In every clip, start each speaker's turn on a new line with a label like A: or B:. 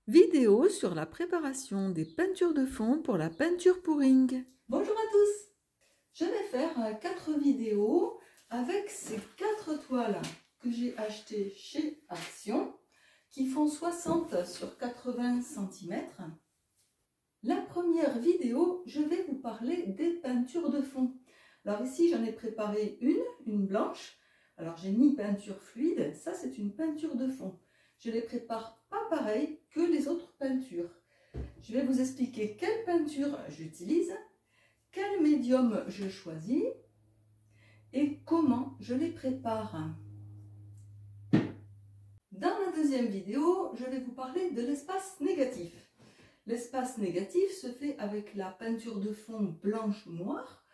A: Vidéo sur la préparation des peintures de fond pour la peinture pouring. Bonjour à tous. Je vais faire 4 vidéos avec ces 4 toiles que j'ai achetées chez Action qui font 60 sur 80 cm. La première vidéo, je vais vous parler des peintures de fond. Alors ici, j'en ai préparé une blanche. Alors j'ai mis peinture fluide, ça c'est une peinture de fond. Je les prépare pas pareil que les autres peintures. Je vais vous expliquer quelle peinture j'utilise, quel médium je choisis et comment je les prépare. Dans la deuxième vidéo, je vais vous parler de l'espace négatif. L'espace négatif se fait avec la peinture de fond blanche ou noire,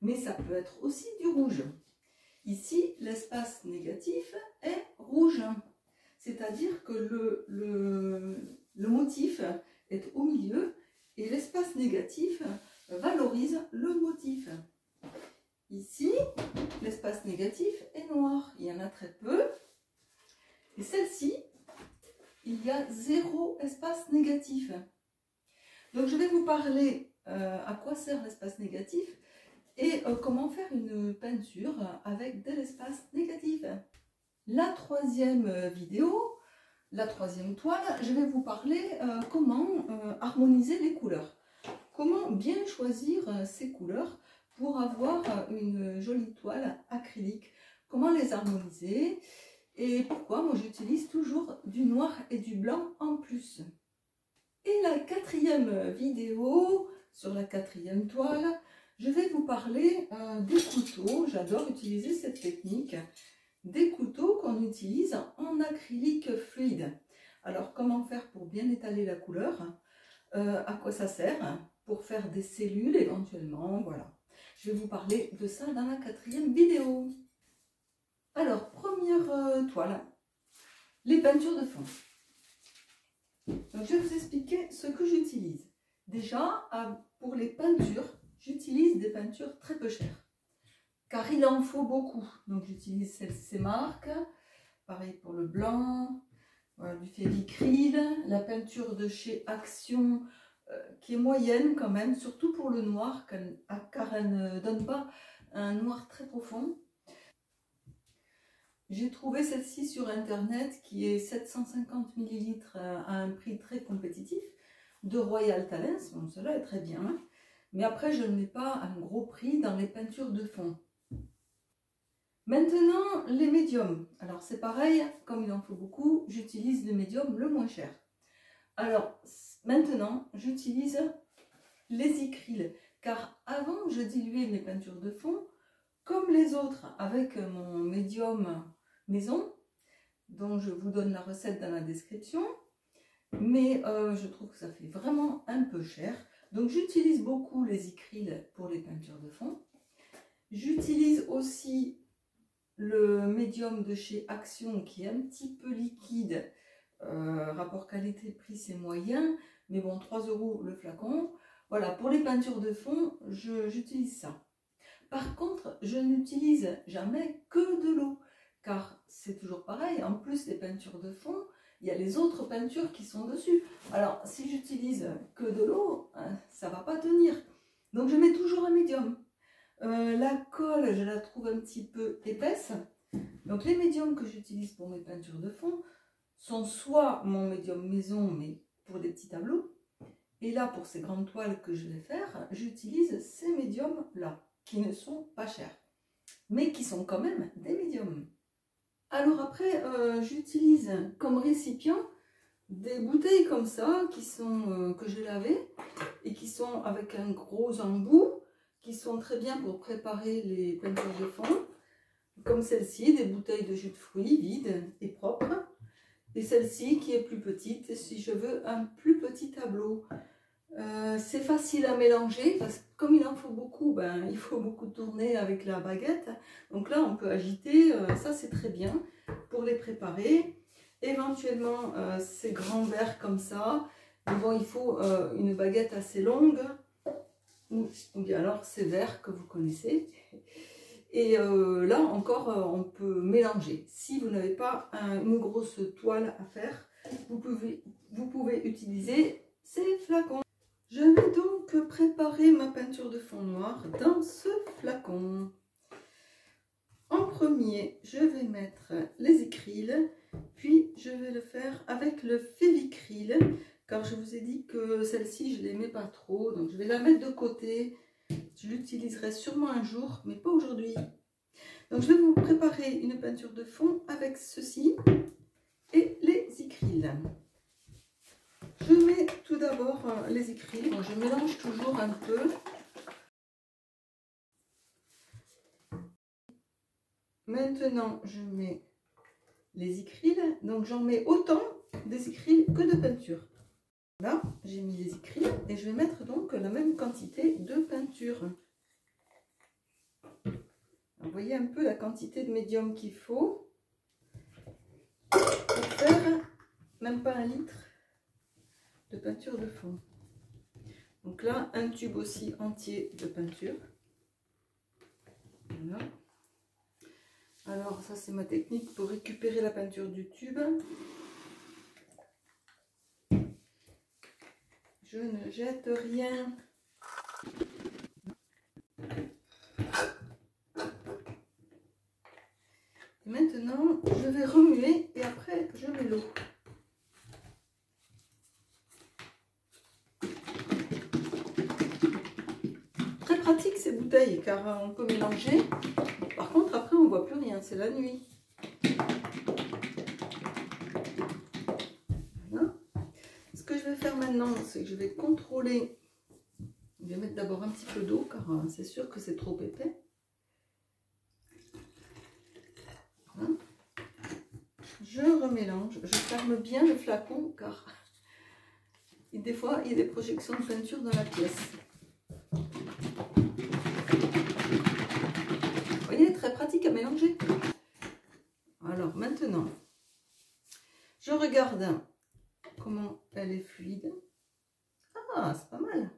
A: mais ça peut être aussi du rouge. Ici, l'espace négatif est rouge, c'est-à-dire que le motif est au milieu et l'espace négatif valorise le motif. Ici, l'espace négatif est noir, il y en a très peu. Et celle-ci, il y a 0 espace négatif. Donc je vais vous parler à quoi sert l'espace négatif et comment faire une peinture avec de l'espace négatif. La troisième vidéo, la troisième toile, je vais vous parler comment harmoniser les couleurs. Comment bien choisir ces couleurs pour avoir une jolie toile acrylique. Comment les harmoniser et pourquoi moi j'utilise toujours du noir et du blanc en plus. Et la quatrième vidéo, sur la quatrième toile, je vais vous parler des couteaux. J'adore utiliser cette technique. Des couteaux qu'on utilise en acrylique fluide. Alors comment faire pour bien étaler la couleur, à quoi ça sert, pour faire des cellules éventuellement, voilà. Je vais vous parler de ça dans la quatrième vidéo. Alors première toile, les peintures de fond. Donc, je vais vous expliquer ce que j'utilise. Déjà, pour les peintures, j'utilise des peintures très peu chères, car il en faut beaucoup. Donc j'utilise ces marques, pareil pour le blanc, voilà, du Févicryl, la peinture de chez Action, qui est moyenne quand même, surtout pour le noir, car elle ne donne pas un noir très profond. J'ai trouvé celle-ci sur internet qui est 750 ml à un prix très compétitif de Royal Talens. Bon, cela est très bien, mais après je ne mets pas un gros prix dans les peintures de fond. Maintenant, les médiums. Alors c'est pareil, comme il en faut beaucoup, j'utilise le médium le moins cher. Alors maintenant, j'utilise les acryles, car avant je diluais mes peintures de fond comme les autres avec mon médium maison, dont je vous donne la recette dans la description, mais je trouve que ça fait vraiment un peu cher. Donc j'utilise beaucoup les acryles pour les peintures de fond. J'utilise aussi le médium de chez Action qui est un petit peu liquide, rapport qualité-prix c'est moyen, mais bon, 3 € le flacon. Voilà, pour les peintures de fond, j'utilise ça. Par contre, je n'utilise jamais que de l'eau, car c'est toujours pareil, en plus des peintures de fond, il y a les autres peintures qui sont dessus. Alors, si j'utilise que de l'eau, ça ne va pas tenir. Donc, je mets toujours un médium. La colle, je la trouve un petit peu épaisse. Donc, les médiums que j'utilise pour mes peintures de fond sont soit mon médium maison, mais pour des petits tableaux. Et là, pour ces grandes toiles que je vais faire, j'utilise ces médiums-là, qui ne sont pas chers, mais qui sont quand même des médiums. Alors après, j'utilise comme récipient des bouteilles comme ça, qui sont que j'ai lavées, et qui sont avec un gros embout, qui sont très bien pour préparer les peintures de fond, comme celle-ci, des bouteilles de jus de fruits vides et propres, et celle-ci qui est plus petite, si je veux un plus petit tableau. C'est facile à mélanger, parce que comme il en faut beaucoup, ben, il faut beaucoup tourner avec la baguette, donc là on peut agiter, ça c'est très bien pour les préparer. Éventuellement ces grands verres comme ça, mais bon, il faut une baguette assez longue, ou bien alors ces verres que vous connaissez. Et là encore, on peut mélanger. Si vous n'avez pas une grosse toile à faire, vous pouvez utiliser ces flacons. Je vais donc préparer ma peinture de fond noir dans ce flacon. En premier, je vais mettre les écrils, puis je vais le faire avec le Févicryl, car je vous ai dit que celle-ci, je ne l'aimais pas trop, donc je vais la mettre de côté. Je l'utiliserai sûrement un jour, mais pas aujourd'hui. Donc je vais vous préparer une peinture de fond avec ceci et les écrils. Je mets tout d'abord les écrils, bon, je mélange toujours un peu. Maintenant, je mets les écrils, donc j'en mets autant des écrils que de peinture. Là, j'ai mis les écrils et je vais mettre donc la même quantité de peinture. Vous voyez un peu la quantité de médium qu'il faut pour faire même pas 1 litre de peinture de fond. Donc là, un tube aussi entier de peinture. Voilà. Alors ça, c'est ma technique pour récupérer la peinture du tube. Je ne jette rien. Et maintenant, je vais remuer et après, je mets l'eau. Très pratique ces bouteilles car on peut mélanger. Par contre, après, on ne voit plus rien. C'est la nuit. Voilà. Ce que je vais faire maintenant, c'est que je vais contrôler. Je vais mettre d'abord un petit peu d'eau car c'est sûr que c'est trop épais. Voilà. Je remélange. Je ferme bien le flacon car des fois, il y a des projections de peinture dans la pièce. Vous voyez, très pratique à mélanger. Alors maintenant, je regarde comment elle est fluide. Ah, c'est pas mal.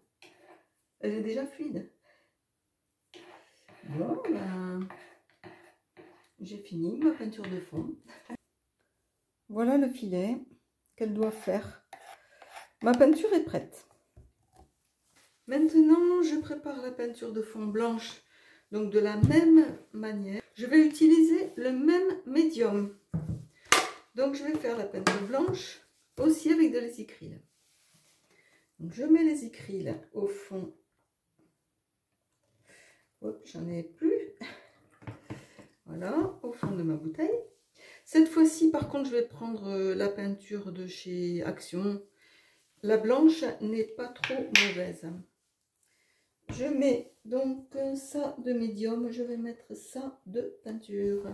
A: Elle est déjà fluide. Bon, ben, j'ai fini ma peinture de fond. Voilà le filet qu'elle doit faire. Ma peinture est prête. Maintenant, je prépare la peinture de fond blanche. Donc de la même manière, je vais utiliser le même médium. Donc je vais faire la peinture blanche aussi avec de l'ésicryl. Donc je mets les écrils au fond. Hop, j'en ai plus. Voilà, au fond de ma bouteille. Cette fois-ci, par contre, je vais prendre la peinture de chez Action. La blanche n'est pas trop mauvaise. Je mets donc ça de médium, je vais mettre ça de peinture.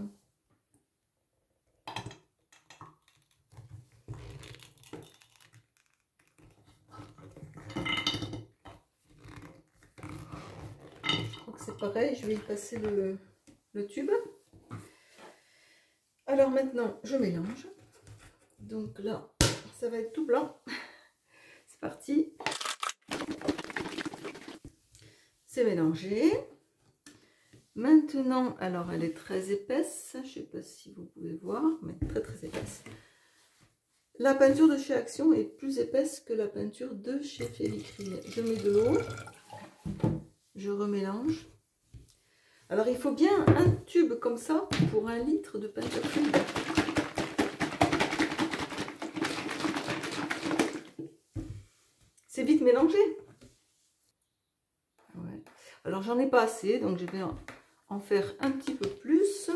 A: Je crois que c'est pareil, je vais y passer le tube. Alors maintenant, je mélange. Donc là, ça va être tout blanc. C'est parti. C'est mélangé. Maintenant, alors elle est très épaisse. Je ne sais pas si vous pouvez voir, mais très très épaisse. La peinture de chez Action est plus épaisse que la peinture de chez Févicryl. Je mets de l'eau. Je remélange. Alors il faut bien un tube comme ça pour 1 litre de peinture fluide. C'est vite mélangé. Ouais. Alors j'en ai pas assez, donc je vais en faire un petit peu plus.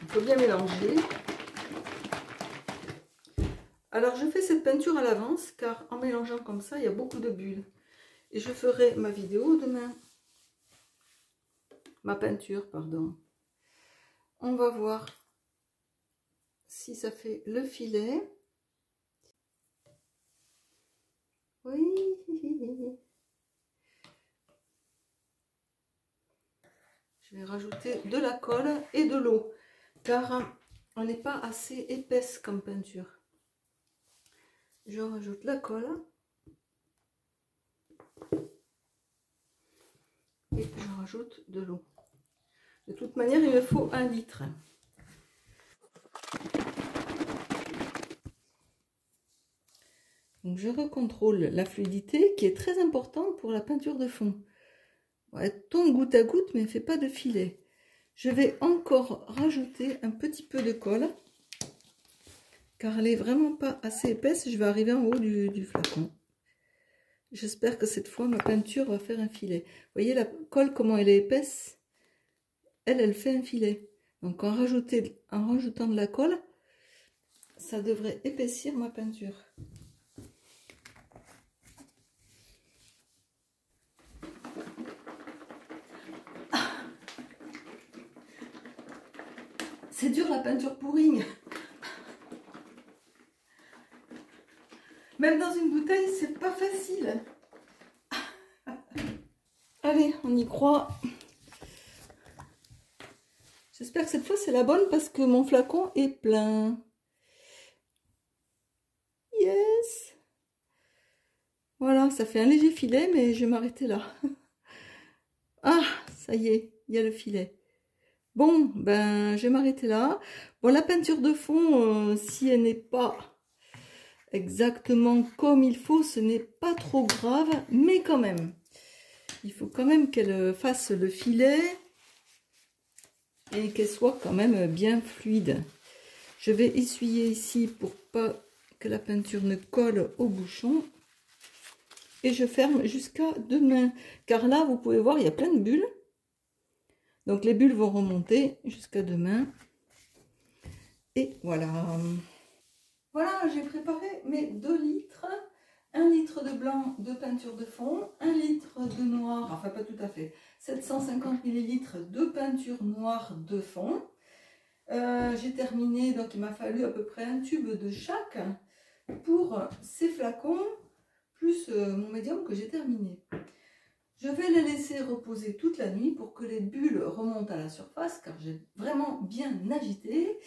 A: Il faut bien mélanger. Alors je fais cette peinture à l'avance car en mélangeant comme ça, il y a beaucoup de bulles. Et je ferai ma vidéo demain. Ma peinture, pardon. On va voir si ça fait le filet. Oui. Je vais rajouter de la colle et de l'eau, car on n'est pas assez épaisse comme peinture. Je rajoute la colle. Et je rajoute de l'eau. De toute manière, il me faut 1 litre. Donc je recontrôle la fluidité qui est très importante pour la peinture de fond. Ouais, tombe goutte à goutte, mais ne fait pas de filet. Je vais encore rajouter un petit peu de colle, car elle n'est vraiment pas assez épaisse. Je vais arriver en haut du flacon. J'espère que cette fois, ma peinture va faire un filet. Vous voyez la colle, comment elle est épaisse? Elle fait un filet. Donc en rajoutant de la colle, ça devrait épaissir ma peinture. C'est dur la peinture pourring. Même dans une bouteille, c'est pas facile. Allez, on y croit. J'espère que cette fois c'est la bonne parce que mon flacon est plein. Yes. Voilà, ça fait un léger filet, mais je vais m'arrêter là. Ah, ça y est, il y a le filet. Bon, ben, je vais m'arrêter là. Bon, la peinture de fond, si elle n'est pas exactement comme il faut, ce n'est pas trop grave, mais quand même. Il faut quand même qu'elle fasse le filet et qu'elle soit quand même bien fluide. Je vais essuyer ici pour pas que la peinture ne colle au bouchon. Et je ferme jusqu'à demain. Car là, vous pouvez voir, il y a plein de bulles. Donc les bulles vont remonter jusqu'à demain. Et voilà. Voilà, j'ai préparé mes 2 litres. 1 litre de blanc de peinture de fond, 1 litre de noir, enfin pas tout à fait, 750 ml de peinture noire de fond. J'ai terminé, donc il m'a fallu à peu près un tube de chaque pour ces flacons, plus mon médium que j'ai terminé. Je vais les laisser reposer toute la nuit pour que les bulles remontent à la surface, car j'ai vraiment bien agité.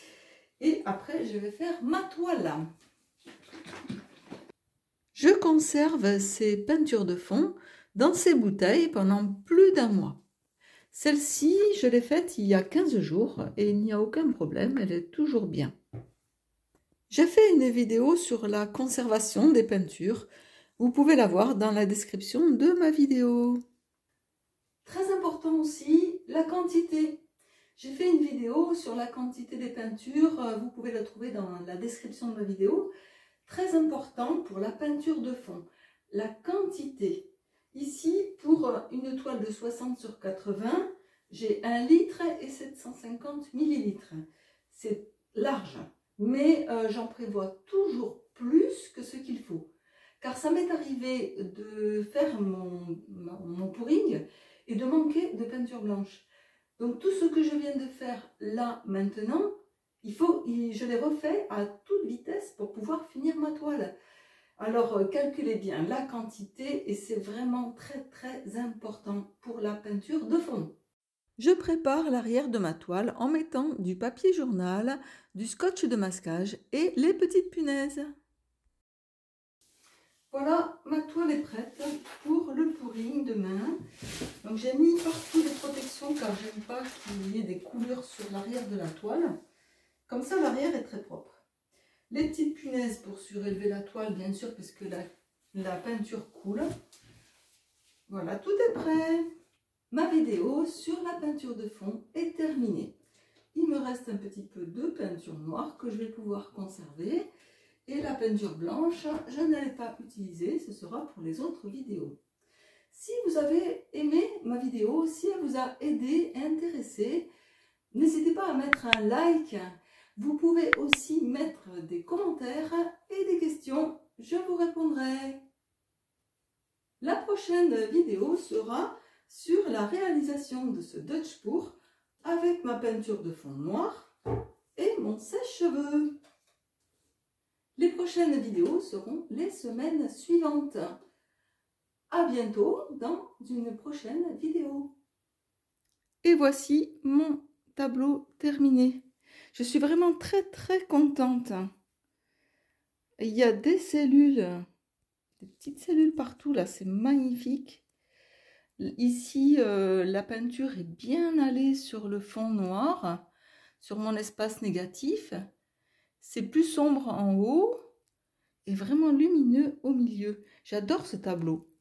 A: Et après, je vais faire ma toile. Je conserve ces peintures de fond dans ces bouteilles pendant plus d'1 mois. Celle-ci, je l'ai faite il y a 15 jours et il n'y a aucun problème, elle est toujours bien. J'ai fait une vidéo sur la conservation des peintures. Vous pouvez la voir dans la description de ma vidéo. Très important aussi, la quantité. J'ai fait une vidéo sur la quantité des peintures, vous pouvez la trouver dans la description de ma vidéo. Très important pour la peinture de fond, la quantité. Ici, pour une toile de 60 sur 80, j'ai 1 litre et 750 millilitres. C'est large, mais j'en prévois toujours plus que ce qu'il faut. Car ça m'est arrivé de faire mon pouring et de manquer de peinture blanche. Donc tout ce que je viens de faire là maintenant, je les refais à toute vitesse pour pouvoir finir ma toile. Alors calculez bien la quantité et c'est vraiment très important pour la peinture de fond. Je prépare l'arrière de ma toile en mettant du papier journal, du scotch de masquage et les petites punaises. Voilà, ma toile est prête pour le pouring demain. Donc j'ai mis partout des protections car j'aime pas qu'il y ait des coulures sur l'arrière de la toile. Comme ça, l'arrière est très propre. Les petites punaises pour surélever la toile, bien sûr, parce que la peinture coule. Voilà, tout est prêt. Ma vidéo sur la peinture de fond est terminée. Il me reste un petit peu de peinture noire que je vais pouvoir conserver. Et la peinture blanche, je n'allais pas utiliser, ce sera pour les autres vidéos. Si vous avez aimé ma vidéo, si elle vous a aidé, intéressé, n'hésitez pas à mettre un like. Vous pouvez aussi mettre des commentaires et des questions, je vous répondrai. La prochaine vidéo sera sur la réalisation de ce Dutch pour avec ma peinture de fond noir et mon sèche-cheveux. Les prochaines vidéos seront les semaines suivantes. À bientôt dans une prochaine vidéo. Et voici mon tableau terminé. Je suis vraiment très contente. Il y a des cellules, des petites cellules partout là, c'est magnifique. Ici, la peinture est bien allée sur le fond noir, sur mon espace négatif. C'est plus sombre en haut et vraiment lumineux au milieu. J'adore ce tableau.